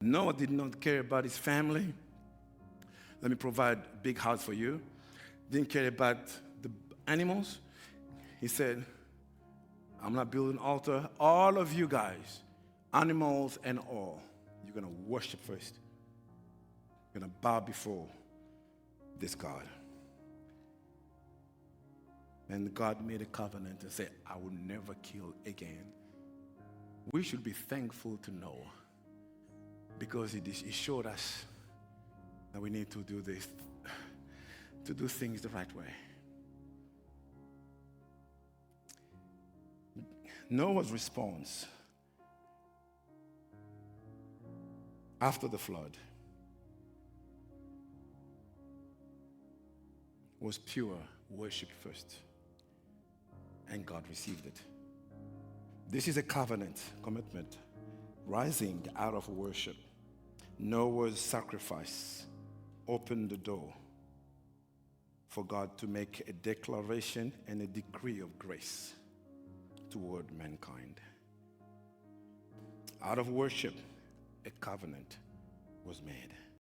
Noah did not care about his family. Let me provide a big house for you. Didn't care about the animals. He said, I'm not building an altar. All of you guys, animals and all, you're going to worship first. You're going to bow before this God. And God made a covenant and said, I will never kill again. We should be thankful to Noah because he showed us that we need to do this, to do things the right way. Noah's response after the flood was pure worship first, and God received it. This is a covenant commitment rising out of worship. Noah's sacrifice opened the door for God to make a declaration and a decree of grace toward mankind. Out of worship, a covenant was made.